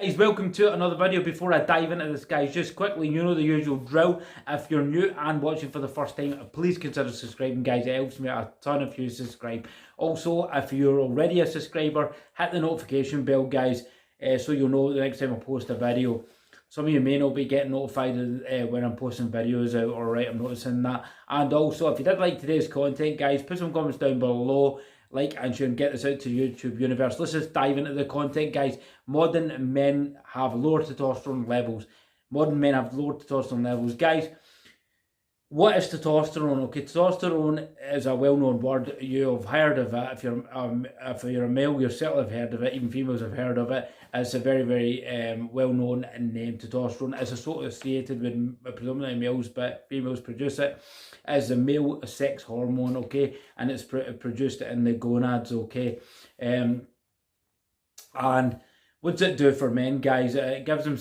Guys, welcome to another video. Before I dive into this, guys, just quickly, you know the usual drill. If you're new and watching for the first time, please consider subscribing, guys. It helps me a ton if you subscribe. Also, if you're already a subscriber, hit the notification bell, guys, so you'll know the next time I post a video. Some of you may not be getting notified when I'm posting videos out, alright, I'm noticing that. And also, if you did like today's content, guys, put some comments down below. Like and share and get this out to YouTube universe. Let's just dive into the content, guys. Modern men have lower testosterone levels. Modern men have lower testosterone levels. Guys, what is testosterone? Okay, testosterone is a well-known word. You have heard of it. If you're a male, you certainly have heard of it. Even females have heard of it. It's a very, very well-known name. Testosterone is associated with predominantly males, but females produce it as a male sex hormone. Okay, and it's produced in the gonads. Okay, and what does it do for men, guys? It gives them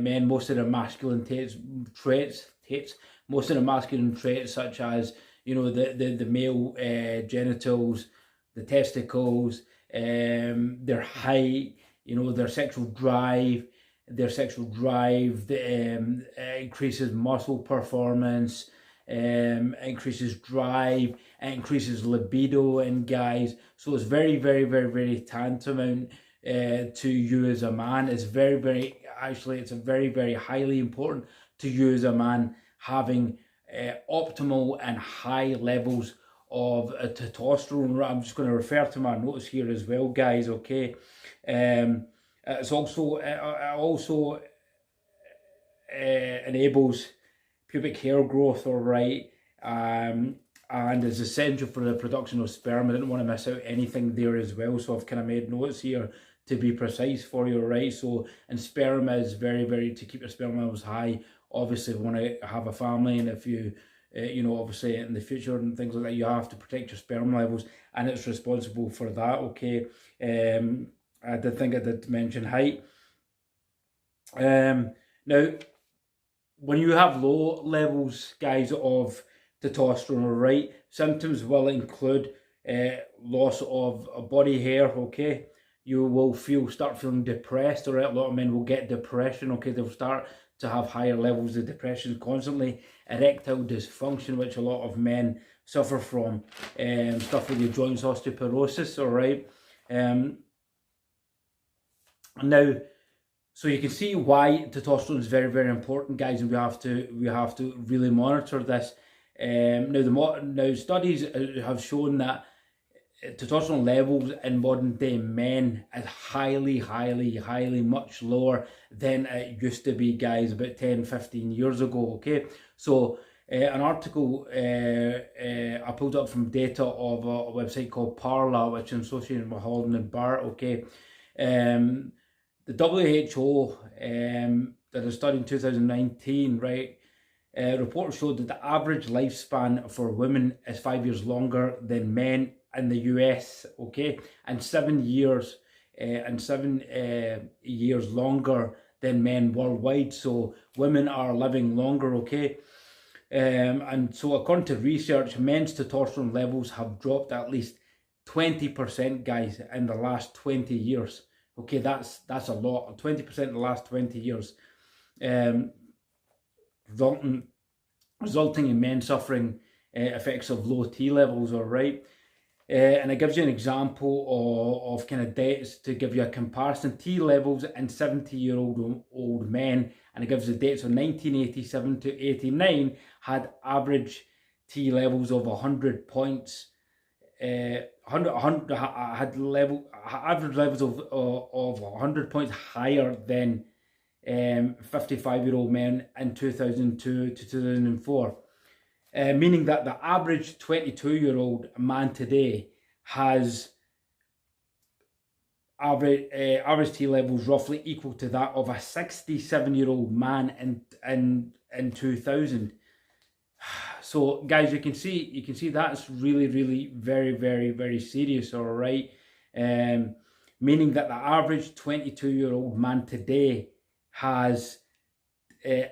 men most of their masculine traits. Most of the masculine traits, such as, you know, the male genitals, the testicles, their height, you know, their sexual drive. Increases muscle performance, increases drive, increases libido in guys. So it's very, very, very, very tantamount to you as a man. It's very, very, actually, it's a very, very highly important to you as a man having optimal and high levels of testosterone. I'm just going to refer to my notes here as well, guys. Okay, it also enables pubic hair growth, all right, and is essential for the production of sperm. I didn't want to miss out anything there as well, so I've kind of made notes here to be precise for you, right? So, and sperm is very, very, to keep your sperm levels high. Obviously, want to have a family, and if you, you know, obviously in the future and things like that, you have to protect your sperm levels, and it's responsible for that. Okay, I did mention height. Now, when you have low levels, guys, of testosterone, right, symptoms will include loss of body hair. Okay, you will start feeling depressed. All right, a lot of men will get depression. Okay, they'll start to have higher levels of depression constantly. Erectile dysfunction, which a lot of men suffer from, stuff with your joints, osteoporosis. All right, now, so you can see why testosterone is very, very important, guys, and we have to really monitor this. Now studies have shown that testosterone levels in modern day men is highly much lower than it used to be, guys, about 10-15 years ago. Okay, so an article I pulled up from data of a website called Parla, which is associated with Holland and Bart. Okay, the WHO did a study in 2019, right? Reports showed that the average lifespan for women is 5 years longer than men in the US, okay, and 7 years longer than men worldwide. So women are living longer, okay, and so according to research, men's testosterone levels have dropped at least 20%, guys, in the last 20 years. Okay, that's a lot. 20% in the last 20 years, resulting in men suffering effects of low T levels. All right. And it gives you an example of kind of dates to give you a comparison. T levels in 70-year-old men, and it gives the dates of 1987 to 89 had average T levels of 100 points. Average levels of 100 points higher than 55-year-old men in 2002 to 2004. Meaning that the average 22-year-old man today has average T levels roughly equal to that of a 67-year-old man in 2000. So, guys, you can see that's really very, very, very serious. All right, meaning that the average 22-year-old man today has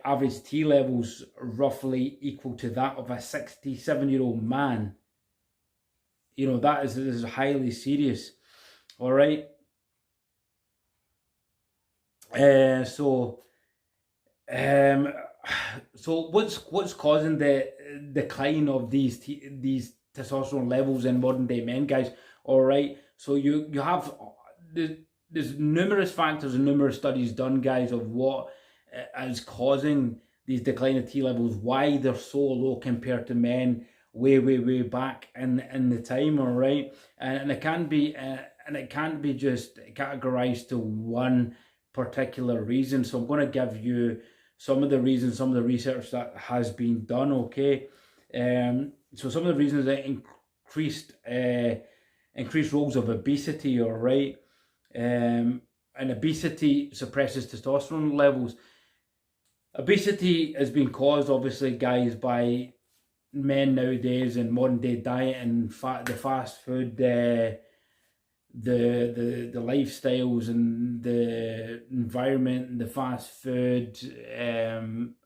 average T levels roughly equal to that of a 67-year-old man. You know, this is highly serious. All right. So um, so what's causing the decline of these testosterone levels in modern day men, guys? All right, so you have there's numerous factors and numerous studies done, guys, of what is causing these decline of T levels, why they're so low compared to men way back in the time. All right, and it can't be just categorized to one particular reason. So I'm going to give you some of the reasons, some of the research that has been done. Okay, so some of the reasons that increased roles of obesity. All right, and obesity suppresses testosterone levels. Obesity has been caused, obviously, guys, by men nowadays and modern day diet and the fast food, the lifestyles and the environment and the fast food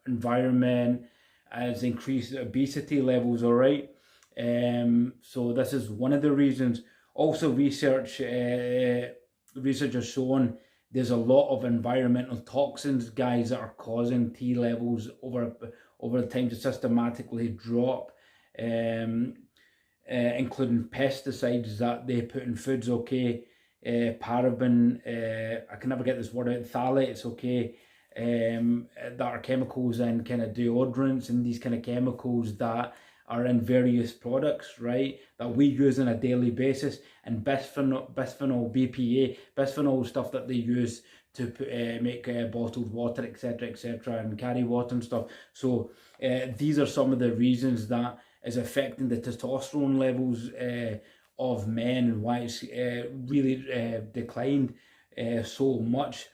environment has increased obesity levels. All right, so this is one of the reasons. Also, research has shown there's a lot of environmental toxins, guys, that are causing T levels over the time to systematically drop. Including pesticides that they put in foods, okay, paraben, I can never get this word out, phthalates, okay, that are chemicals in kind of deodorants and these kind of chemicals that are in various products, right, that we use on a daily basis, and bisphenol BPA, bisphenol stuff that they use to make bottled water, etc., and carry water and stuff. So these are some of the reasons that is affecting the testosterone levels of men and why it's really declined so much.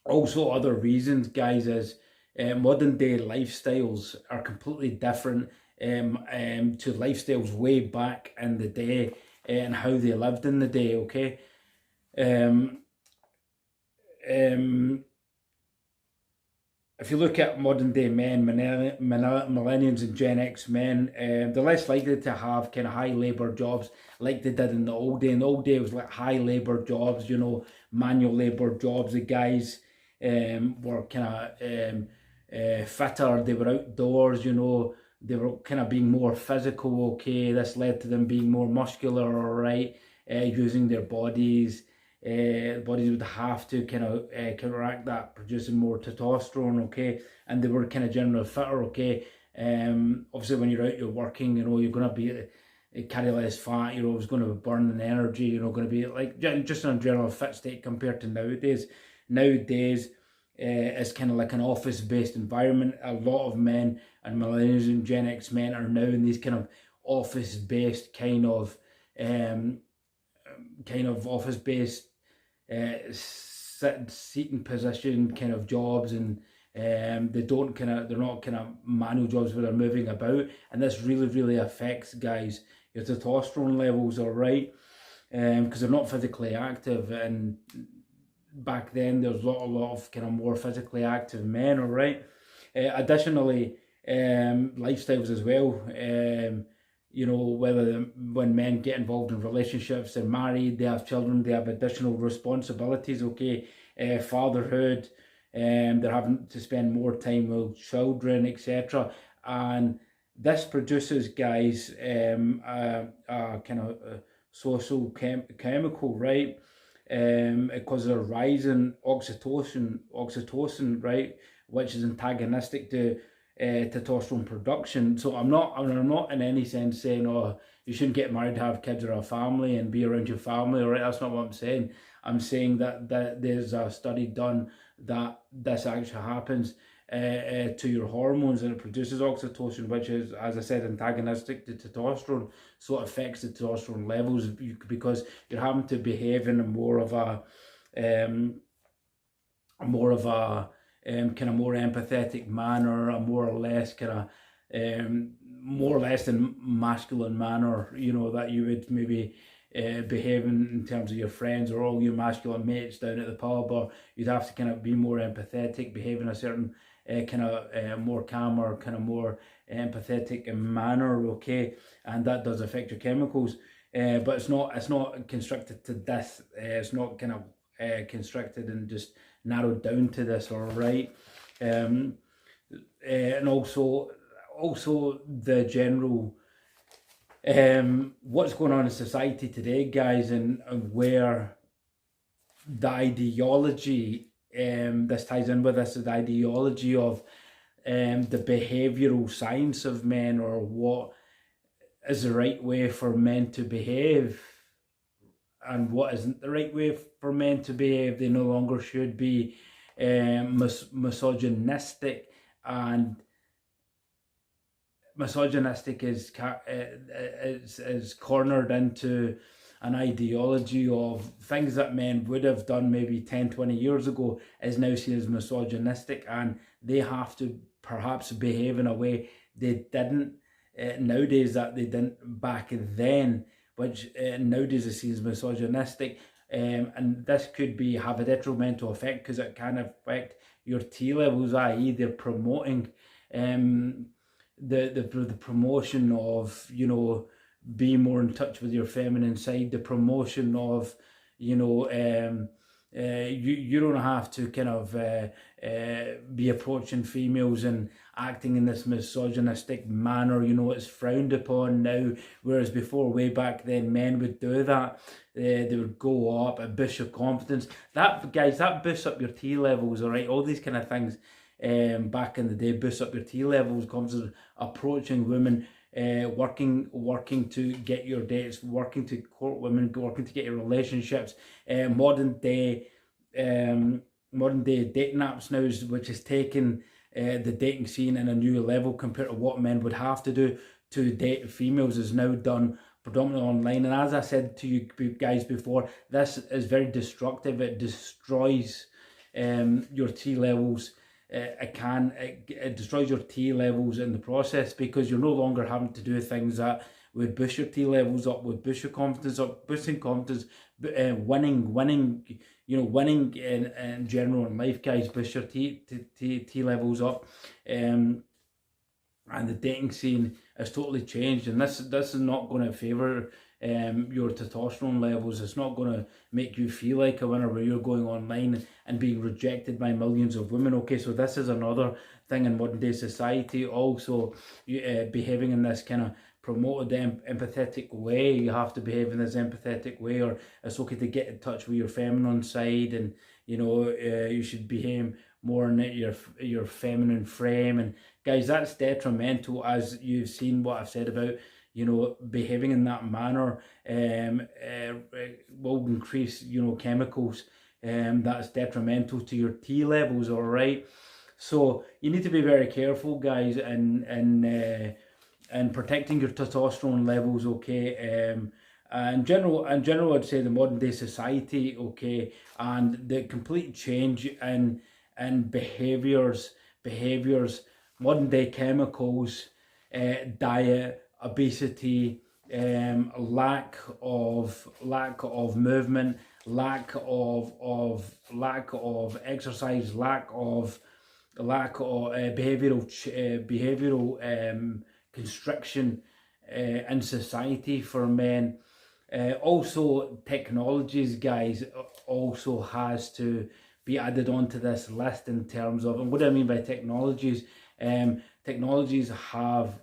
Also, other reasons, guys, is modern day lifestyles are completely different to lifestyles way back in the day and how they lived in the day. Okay. If you look at modern day men, millennials and Gen X men, they're less likely to have kind of high labor jobs like they did in the old day. In the old day, it was like high labor jobs, manual labor jobs. The guys were kind of fitter, they were outdoors, they were kind of being more physical, okay. This led to them being more muscular, all right, using their bodies. Bodies would have to kind of counteract that, producing more testosterone, okay, and they were kind of generally fitter, okay. Obviously, when you're out, you're working, you're going to be carry less fat, you're always going to be burning energy, going to be like just in a general fit state compared to nowadays. Nowadays, it's kind of like an office-based environment. A lot of men and millennials and Gen X men are now in these kind of office-based kind of office-based seating position kind of jobs, and they're not kind of manual jobs where they're moving about, and this really affects, guys, your testosterone levels, all right, because they're not physically active. And back then there's a lot of kind of more physically active men, all right. Additionally, lifestyles as well. Whether when men get involved in relationships, they're married, they have children, they have additional responsibilities, okay, fatherhood, they're having to spend more time with children, etc. And this produces, guys, a kind of social chemical, right? It causes a rise in oxytocin, right, which is antagonistic to testosterone production. So I'm not in any sense saying, oh, you shouldn't get married, have kids or a family and be around your family. All right, that's not what I'm saying. I'm saying that there's a study done that this actually happens to your hormones, and it produces oxytocin, which is, as I said, antagonistic to testosterone. So it affects the testosterone levels because you're having to behave in a more of a kind of more empathetic manner, a more or less kind of more or less than masculine manner, that you would maybe behave in terms of your friends or all your masculine mates down at the pub, or you'd have to kind of be more empathetic, behave in a certain kind of more calmer, kind of more empathetic manner, okay, and that does affect your chemicals. But it's not constricted to this. It's not kind of constricted and just narrowed down to this, all right? And also the general what's going on in society today, guys, and where the ideology, this ties in with this, the ideology of the behavioural science of men, or what is the right way for men to behave and what isn't the right way for men to behave. They no longer should be misogynistic, and misogynistic is cornered into an ideology of things that men would have done maybe 10-20 years ago is now seen as misogynistic, and they have to perhaps behave in a way they didn't nowadays, that they didn't back then, which nowadays is seen as misogynistic. And this could have a detrimental effect because it can affect your T levels, i.e. they're promoting the promotion of, you know, being more in touch with your feminine side, the promotion of, you know, you don't have to kind of be approaching females and acting in this misogynistic manner. You know, it's frowned upon now, whereas before, way back then, men would do that. They would go up and boost your confidence. That, guys, that boosts up your T levels, all right? All these kind of things back in the day boosts up your T levels, confidence, approaching women, working to get your dates, working to court women, working to get your relationships. Modern day dating apps now, which has taken the dating scene in a new level compared to what men would have to do to date females, is now done predominantly online. And as I said to you guys before, this is very destructive. It destroys your T levels. It destroys your T levels in the process, because you're no longer having to do things that would boost your T levels up, would boost your confidence up, boosting confidence, winning, you know, winning in general in life, guys, boost your T levels up. And the dating scene has totally changed, and this is not going to favour your testosterone levels. It's not going to make you feel like a winner where you're going online and being rejected by millions of women. Okay, so this is another thing in modern day society. Also, behaving in this kind of promoted empathetic way. You have to behave in this empathetic way, or it's okay to get in touch with your feminine side, and you know, you should behave more in your feminine frame. And guys, that's detrimental, as you've seen what I've said about, you know, behaving in that manner will increase, you know, chemicals that's detrimental to your T levels, all right? So you need to be very careful, guys, and protecting your testosterone levels, okay? In general, I'd say the modern day society, okay, and the complete change in behaviors, modern day chemicals, diet, obesity, lack of movement, lack of exercise, lack of behavioral constriction in society for men. Also, technologies, guys, also has to be added onto this list in terms of, and what do I mean by technologies? Technologies have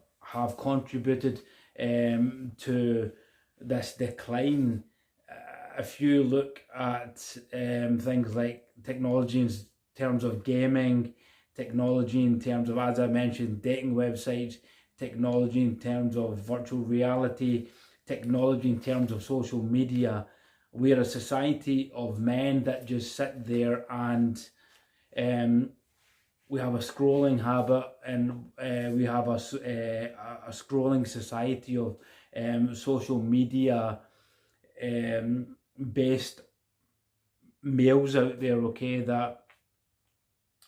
contributed to this decline. If you look at things like technology in terms of gaming, technology in terms of, as I mentioned, dating websites, technology in terms of virtual reality, technology in terms of social media, we're a society of men that just sit there and we have a scrolling habit, and we have a scrolling society of social media based males out there, okay, that,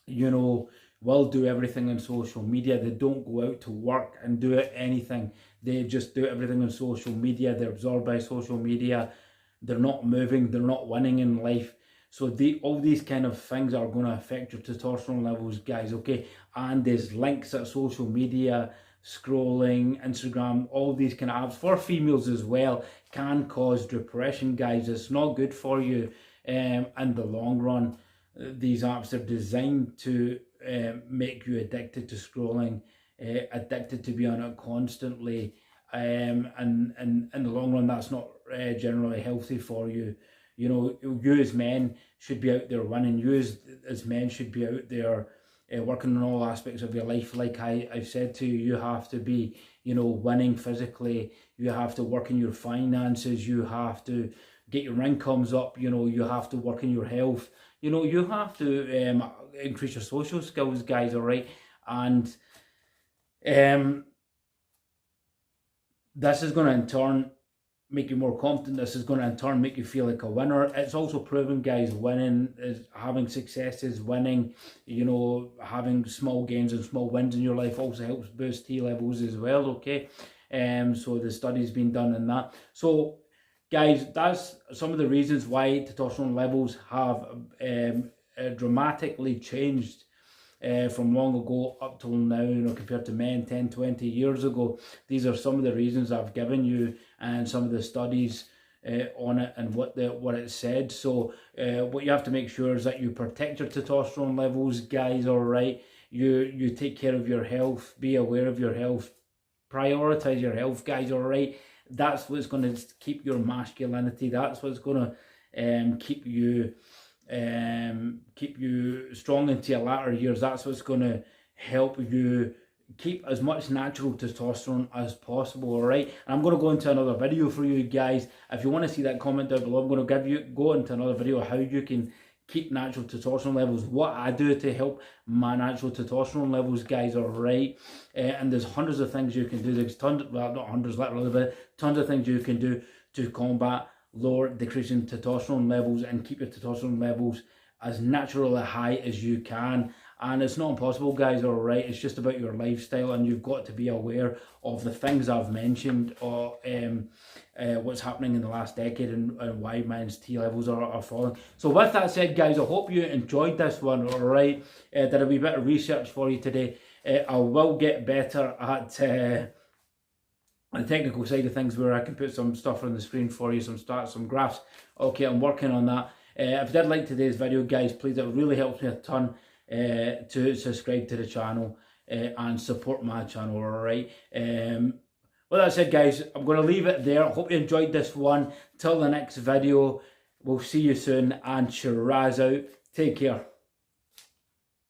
you know, will do everything on social media. They don't go out to work and do anything. They just do everything on social media. They're absorbed by social media. They're not moving. They're not winning in life. So all these kind of things are going to affect your testosterone levels, guys, okay? And there's links at social media, scrolling, Instagram, all these kind of apps for females as well can cause depression, guys. It's not good for you. In the long run, these apps are designed to make you addicted to scrolling, addicted to being on it constantly, and in the long run, that's not generally healthy for you. You know, you as men should be out there winning. You as men should be out there working on all aspects of your life. Like I've said to you, you have to be, you know, winning physically. You have to work in your finances. You have to get your incomes up. You know, you have to work in your health. You know, you have to increase your social skills, guys, all right? And this is going to in turn make you more confident. This is going to in turn make you feel like a winner. It's also proven, guys, winning is having successes, winning, you know, having small gains and small wins in your life also helps boost T levels as well, okay? So the study's been done in that. So guys, that's some of the reasons why testosterone levels have dramatically changed from long ago up till now, you know, compared to men 10, 20 years ago. These are some of the reasons I've given you and some of the studies on it and what it said. So what you have to make sure is that you protect your testosterone levels, guys, all right? You take care of your health, be aware of your health, prioritize your health, guys, all right? That's what's going to keep your masculinity. That's what's going to keep you strong into your latter years. That's what's going to help you keep as much natural testosterone as possible, all right? And I'm going to go into another video for you guys. If you want to see that, comment down below. I'm going to go into another video of how you can keep natural testosterone levels, what I do to help my natural testosterone levels, guys, all right? And there's hundreds of things you can do. There's tons, well, not hundreds, literally, but tons of things you can do to combat decreasing testosterone levels and keep your testosterone levels as naturally high as you can. And it's not impossible, guys, all right? It's just about your lifestyle, and you've got to be aware of the things I've mentioned, or what's happening in the last decade and why men's T levels are falling. So with that said, guys, I hope you enjoyed this one, all right? Did a wee bit of research for you today. I will get better at the technical side of things, where I can put some stuff on the screen for you, some stats, some graphs. Okay, I'm working on that. If you did like today's video, guys, please, it really helps me a ton to subscribe to the channel and support my channel, all right? Well, that said, guys, I'm going to leave it there. I hope you enjoyed this one. Till the next video, we'll see you soon, and Shiraz out. Take care.